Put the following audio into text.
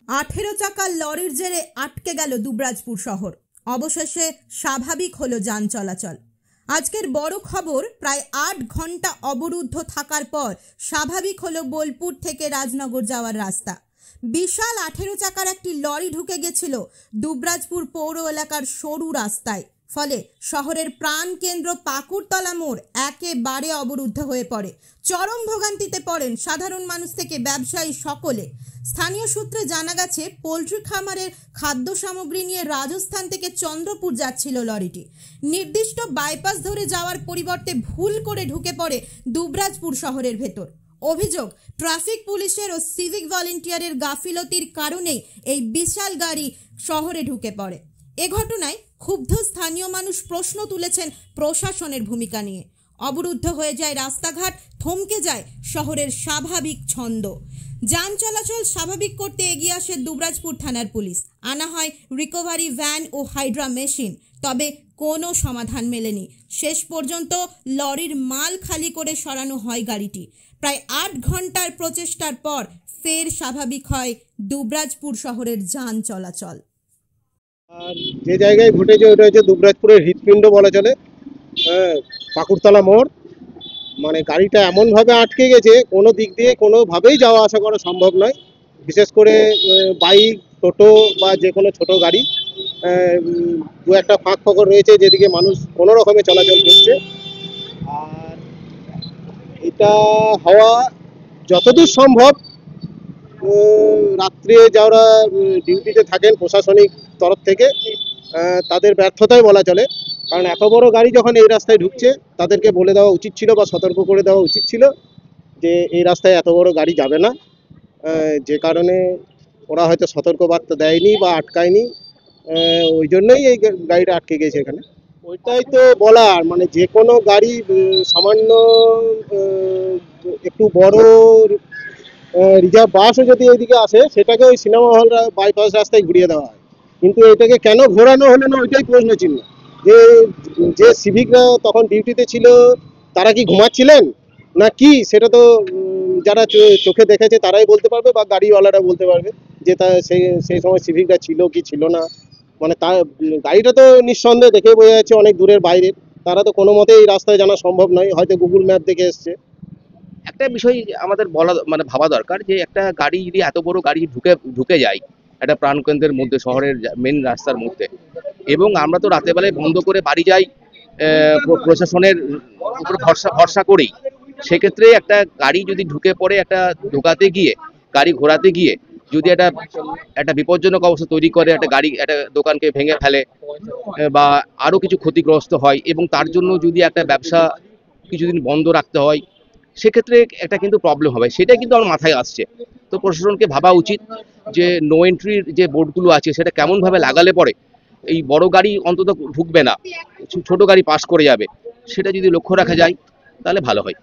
18 চাকার লরির জেরে আটকে গেল দুবরাজপুর শহর। অবশেষে স্বাভাবিক হলো যান চলাচল। আজকের বড় খবর, প্রায় 8 ঘন্টা অবরুদ্ধ থাকার পর স্বাভাবিক হলো বোলপুর থেকে রাজনগর যাওয়ার রাস্তা। বিশাল 18 চাকার একটি লরি ঢুকে গেছিল দুবরাজপুর পৌর এলাকার সরু রাস্তায়। ফলে শহরের প্রাণ কেন্দ্র পাকুড়তলা মোড় একেবারে অবরুদ্ধ হয়ে পড়ে। চরম ভোগান্তিতে পড়েন সাধারণ মানুষ থেকে ব্যবসায়ী সকলে। স্থানীয় সূত্রে জানা গেছে, পোল্ট্রি খামারের খাদ্য সামগ্রী নিয়ে রাজস্থান থেকে চন্দ্রপুর যাচ্ছিল লরিটি। নির্দিষ্ট বাইপাস ধরে যাওয়ার পরিবর্তে ভুল করে ঢুকে পড়ে দুবরাজপুর শহরের ভেতর। অভিযোগ, ট্রাফিক পুলিশের ও সিভিক ভলেন্টিয়ারের গাফিলতির কারণেই এই বিশাল গাড়ি শহরে ঢুকে পড়ে। এ ঘটনায় ক্ষুব্ধ স্থানীয় মানুষ প্রশ্ন তুলেছেন প্রশাসনের ভূমিকা নিয়ে। অবরুদ্ধ হয়ে যায় রাস্তাঘাট, থমকে যায় শহরের স্বাভাবিক ছন্দ। যান চলাচল স্বাভাবিক করতে এগিয়ে আসে দুবরাজপুর থানার পুলিশ। আনা হয় রিকভারি ভ্যান ও হাইড্রা মেশিন, তবে কোনো সমাধান মেলেনি। শেষ পর্যন্ত লরির মাল খালি করে সরানো হয় গাড়িটি। প্রায় 8 ঘন্টার প্রচেষ্টার পর ফের স্বাভাবিক হয় দুবরাজপুর শহরের যান চলাচল। আর যে জায়গায় ঘটেছে ওটা হচ্ছে দুবরাজপুরের হৃৎপিণ্ড বলা চলে, পাকুড়তলা মোড়। মানে গাড়িটা এমনভাবে আটকে গেছে, কোনো দিক দিয়ে কোনোভাবেই যাওয়া আসা করা সম্ভব নয়। বিশেষ করে বাইক, টোটো বা যে কোনো ছোটো গাড়ি, দু একটা ফাঁক ফকর রয়েছে যেদিকে মানুষ কোনো রকমে চলাচল করছে। আর এটা হওয়া যতদূর সম্ভব রাত্রে যারা ডিউটিতে থাকেন প্রশাসনিক তরফ থেকে তাদের ব্যর্থতাই বলা চলে। কারণ এত বড় গাড়ি যখন এই রাস্তায় ঢুকছে, তাদেরকে বলে দেওয়া উচিত ছিল বা সতর্ক করে দেওয়া উচিত ছিল যে এই রাস্তায় এত বড় গাড়ি যাবে না। যে কারণে ওরা হয়তো সতর্কবার্তা দেয়নি বা আটকায়নি, ওই জন্যই এই গাড়িটা আটকে গেছে এখানে। ওইটাই তো বলার, মানে যে কোনো গাড়ি সামান্য একটু বড় রিজার্ভ বাসও যদি এইদিকে আসে, সেটাকে ওই সিনেমা হল বাইপাস রাস্তায় ঘুরিয়ে দেওয়া হয়। কিন্তু এটাকে কেন ঘোরানো হলো না, ওইটাই প্রশ্ন চিহ্ন। যে সিভিকরা তখন ডিউটিতে ছিল, তারা কি ঘুমাচ্ছিলেন না কি, সেটা তো যারা চোখে দেখেছে তারাই বলতে পারবে বা গাড়িওয়ালারা বলতে পারবে যে সেই সময় সিভিকরা ছিল কি ছিল না। মানে তার গাড়িটা তো নিঃসন্দেহে দেখে বোঝা যাচ্ছে অনেক দূরের বাইরে। তারা তো কোনো মতেই এই রাস্তায় জানা সম্ভব নয়, হয়তো গুগল ম্যাপ দেখে এসছে। একটা বিষয় আমাদের বলা মানে ভাবা দরকার যে একটা গাড়ি যদি এত বড় গাড়ি ঢুকে যায় একটা প্রাণকেন্দ্রের মধ্যে, শহরের মেন রাস্তার মধ্যে, এবং আমরা তো রাতের বেলায় বন্ধ করে বাড়ি যাই প্রশাসনের উপর ভরসা করেই। সেক্ষেত্রে একটা গাড়ি যদি ঢুকে পড়ে, একটা ঢোকাতে গিয়ে গাড়ি ঘোরাতে গিয়ে যদি একটা বিপজ্জনক অবস্থা তৈরি করে, একটা দোকানকে ভেঙে ফেলে বা আরো কিছু ক্ষতিগ্রস্ত হয়, এবং তার জন্য যদি একটা ব্যবসা কিছুদিন বন্ধ রাখতে হয়, সেক্ষেত্রে একটা কিন্তু প্রবলেম হবে। সেটাই কিন্তু আমার মাথায় আসছে। তো প্রশাসনকে ভাবা উচিত যে নো এন্ট্রির যে বোর্ডগুলো আছে সেটা কেমনভাবে লাগালে পরে এই বড় গাড়ি অন্তত ঢুকবে না, ছোট গাড়ি পাস করে যাবে। সেটা যদি লক্ষ্য রাখা যায় তাহলে ভালো হয়।